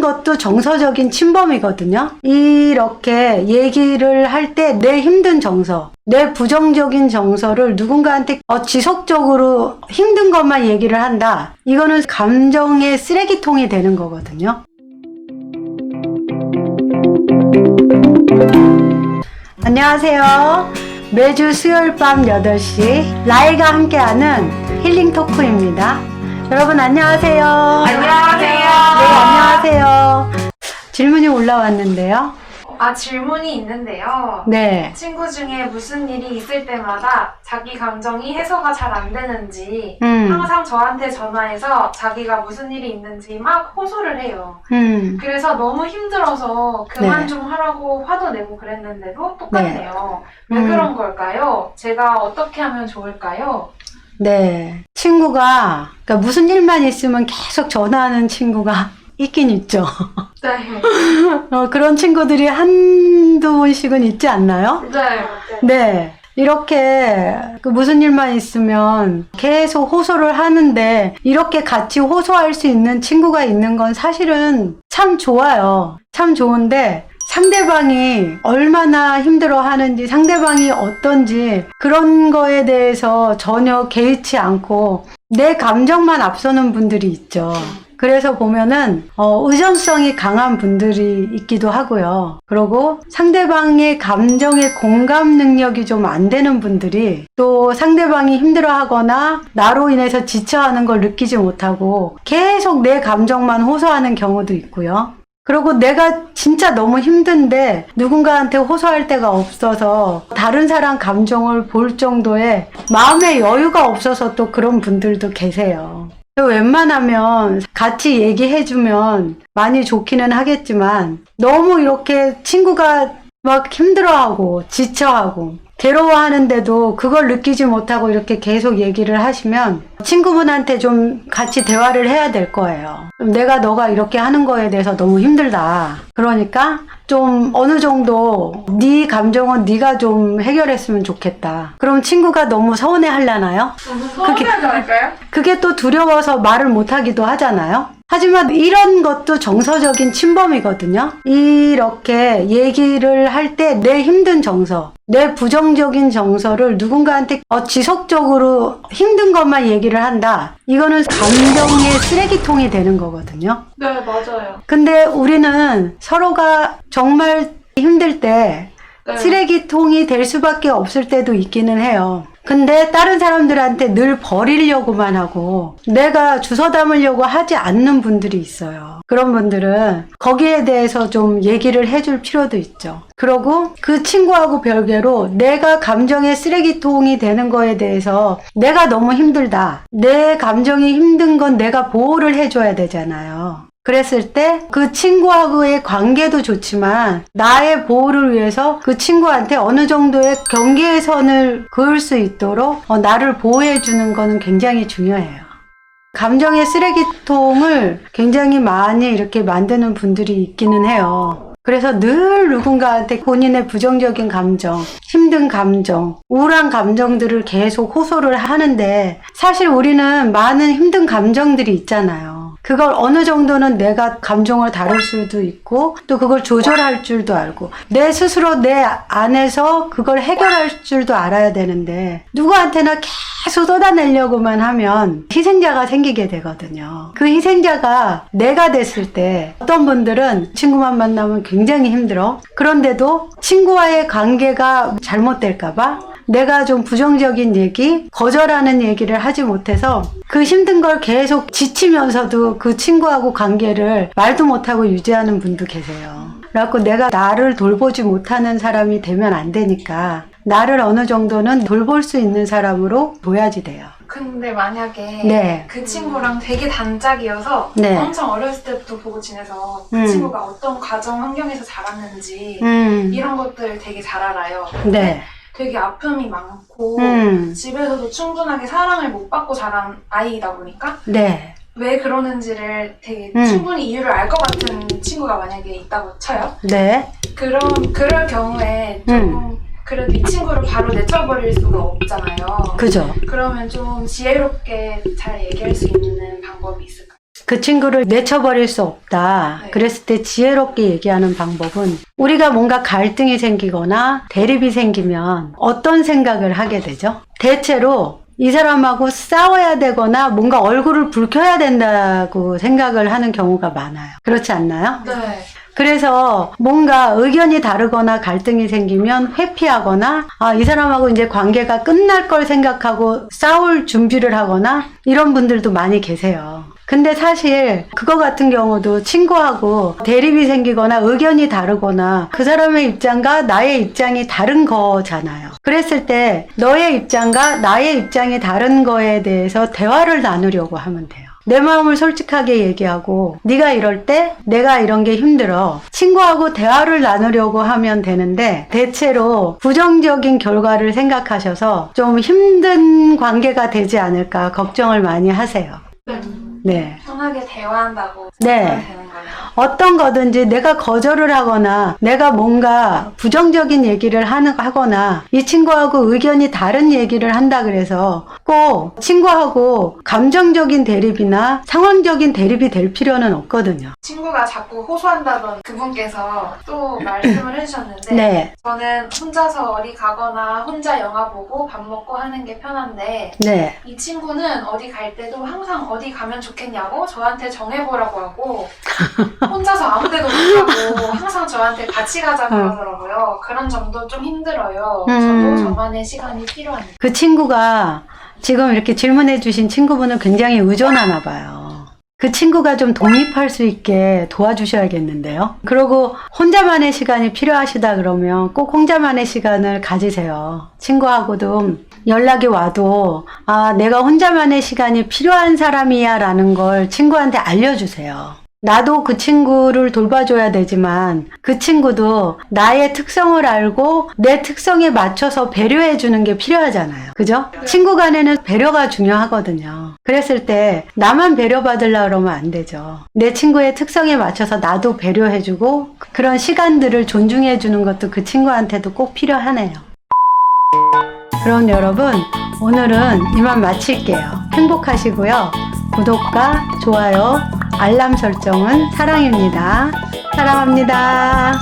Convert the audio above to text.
것도 정서적인 침범이거든요. 이렇게 얘기를 할 때 내 힘든 정서, 내 부정적인 정서를 누군가한테 지속적으로 힘든 것만 얘기를 한다. 이거는 감정의 쓰레기통이 되는 거거든요. 안녕하세요. 매주 수요일 밤 8시 라이가 함께하는 힐링 토크입니다. 여러분 안녕하세요. 안녕하세요. 네, 안녕하세요. 질문이 올라왔는데요. 질문이 있는데요. 네. 친구 중에 무슨 일이 있을 때마다 자기 감정이 해소가 잘 안 되는지 항상 저한테 전화해서 자기가 무슨 일이 있는지 막 호소를 해요. 그래서 너무 힘들어서 그만 네. 좀 하라고 화도 내고 그랬는데도 똑같네요. 왜 그런 걸까요? 제가 어떻게 하면 좋을까요? 네. 친구가, 그러니까 무슨 일만 있으면 계속 전화하는 친구가 있긴 있죠. 네. 그런 친구들이 한두 번씩은 있지 않나요? 네. 네. 이렇게 무슨 일만 있으면 계속 호소를 하는데 이렇게 같이 호소할 수 있는 친구가 있는 건 사실은 참 좋아요. 참 좋은데 상대방이 얼마나 힘들어 하는지, 상대방이 어떤지 그런 거에 대해서 전혀 개의치 않고 내 감정만 앞서는 분들이 있죠. 그래서 보면은 의존성이 강한 분들이 있기도 하고요. 그리고 상대방의 감정의 공감 능력이 좀 안 되는 분들이 또 상대방이 힘들어하거나 나로 인해서 지쳐하는 걸 느끼지 못하고 계속 내 감정만 호소하는 경우도 있고요. 그리고 내가 진짜 너무 힘든데 누군가한테 호소할 데가 없어서 다른 사람 감정을 볼 정도의 마음의 여유가 없어서 또 그런 분들도 계세요. 웬만하면 같이 얘기해주면 많이 좋기는 하겠지만 너무 이렇게 친구가 막 힘들어하고 지쳐하고 괴로워하는데도 그걸 느끼지 못하고 이렇게 계속 얘기를 하시면 친구분한테 좀 같이 대화를 해야 될 거예요. 너가 이렇게 하는 거에 대해서 너무 힘들다. 그러니까 좀 어느 정도 네 감정은 네가 좀 해결했으면 좋겠다. 그럼 친구가 너무 서운해 하려나요? 너무 서운하지 않을까요? 그게 또 두려워서 말을 못 하기도 하잖아요. 하지만 이런 것도 정서적인 침범이거든요. 이렇게 얘기를 할 때 내 힘든 정서, 내 부정적인 정서를 누군가한테 지속적으로 힘든 것만 얘기를 한다. 이거는 감정의 쓰레기통이 되는 거거든요. 네, 맞아요. 근데 우리는 서로가 정말 힘들 때 쓰레기통이 될 수밖에 없을 때도 있기는 해요. 근데 다른 사람들한테 늘 버리려고만 하고 내가 주워 담으려고 하지 않는 분들이 있어요. 그런 분들은 거기에 대해서 좀 얘기를 해줄 필요도 있죠. 그리고 그 친구하고 별개로 내가 감정의 쓰레기통이 되는 거에 대해서 내가 너무 힘들다. 내 감정이 힘든 건 내가 보호를 해줘야 되잖아요. 그랬을 때 그 친구하고의 관계도 좋지만 나의 보호를 위해서 그 친구한테 어느 정도의 경계의 선을 그을 수 있도록 나를 보호해 주는 거는 굉장히 중요해요. 감정의 쓰레기통을 굉장히 많이 이렇게 만드는 분들이 있기는 해요. 그래서 늘 누군가한테 본인의 부정적인 감정, 힘든 감정, 우울한 감정들을 계속 호소를 하는데 사실 우리는 많은 힘든 감정들이 있잖아요. 그걸 어느 정도는 내가 감정을 다룰 수도 있고 또 그걸 조절할 줄도 알고 내 스스로 내 안에서 그걸 해결할 줄도 알아야 되는데 누구한테나 계속 쏟아내려고만 하면 희생자가 생기게 되거든요. 그 희생자가 내가 됐을 때 어떤 분들은 친구만 만나면 굉장히 힘들어. 그런데도 친구와의 관계가 잘못될까봐 내가 좀 부정적인 얘기, 거절하는 얘기를 하지 못해서 그 힘든 걸 계속 지치면서도 그 친구하고 관계를 말도 못하고 유지하는 분도 계세요. 그래갖고 내가 나를 돌보지 못하는 사람이 되면 안 되니까 나를 어느 정도는 돌볼 수 있는 사람으로 둬야지 돼요. 근데 만약에 그 친구랑 되게 단짝이어서 엄청 어렸을 때부터 보고 지내서 그 친구가 어떤 가정 환경에서 자랐는지 이런 것들을 되게 잘 알아요. 근데 되게 아픔이 많고 집에서도 충분하게 사랑을 못 받고 자란 아이이다 보니까 왜 그러는지를 되게 충분히 이유를 알 것 같은 친구가 만약에 있다고 쳐요. 그럴 경우에 좀 그래도 이 친구를 바로 내쳐버릴 수가 없잖아요. 그죠. 그러면 좀 지혜롭게 잘 얘기할 수 있는 방법이 있을까요? 그 친구를 내쳐버릴 수 없다. 네. 그랬을 때 지혜롭게 얘기하는 방법은 우리가 뭔가 갈등이 생기거나 대립이 생기면 어떤 생각을 하게 되죠? 대체로 이 사람하고 싸워야 되거나 뭔가 얼굴을 붉혀야 된다고 생각을 하는 경우가 많아요. 그렇지 않나요? 네. 그래서 뭔가 의견이 다르거나 갈등이 생기면 회피하거나 이 사람하고 이제 관계가 끝날 걸 생각하고 싸울 준비를 하거나 이런 분들도 많이 계세요. 근데 사실 그거 같은 경우도 친구하고 대립이 생기거나 의견이 다르거나 그 사람의 입장과 나의 입장이 다른 거잖아요. 그랬을 때 너의 입장과 나의 입장이 다른 거에 대해서 대화를 나누려고 하면 돼요. 내 마음을 솔직하게 얘기하고 네가 이럴 때 내가 이런 게 힘들어. 친구하고 대화를 나누려고 하면 되는데 대체로 부정적인 결과를 생각하셔서 좀 힘든 관계가 되지 않을까 걱정을 많이 하세요. 네. 편하게 대화한다고 네. 생각하면 되는 거예요. 어떤 거든지 내가 거절을 하거나 내가 뭔가 부정적인 얘기를 하거나 이 친구하고 의견이 다른 얘기를 한다 그래서 꼭 친구하고 감정적인 대립이나 상황적인 대립이 될 필요는 없거든요. 친구가 자꾸 호소한다던 그분께서 또 말씀을 해주셨는데 네. 저는 혼자서 어디 가거나 혼자 영화 보고 밥 먹고 하는 게 편한데 네. 이 친구는 어디 갈 때도 항상 어디 가면 좋겠냐고 저한테 정해보라고 하고 혼자서 아무 데도 못 가고 항상 저한테 같이 가자고 그러더라고요. 그런 점도 좀 힘들어요. 저도 저만의 시간이 필요합니다. 그 친구가 지금 이렇게 질문해 주신 친구분은 굉장히 의존하나 봐요. 그 친구가 좀 독립할 수 있게 도와주셔야겠는데요. 그리고 혼자만의 시간이 필요하시다 그러면 꼭 혼자만의 시간을 가지세요. 친구하고도 연락이 와도 내가 혼자만의 시간이 필요한 사람이야 라는 걸 친구한테 알려주세요. 나도 그 친구를 돌봐줘야 되지만 그 친구도 나의 특성을 알고 내 특성에 맞춰서 배려해주는 게 필요하잖아요. 그죠? 친구 간에는 배려가 중요하거든요. 그랬을 때 나만 배려받으려고 그러면 안 되죠. 내 친구의 특성에 맞춰서 나도 배려해주고 그런 시간들을 존중해주는 것도 그 친구한테도 꼭 필요하네요. 그럼 여러분 오늘은 이만 마칠게요. 행복하시고요. 구독과 좋아요, 알람 설정은 사랑입니다. 사랑합니다.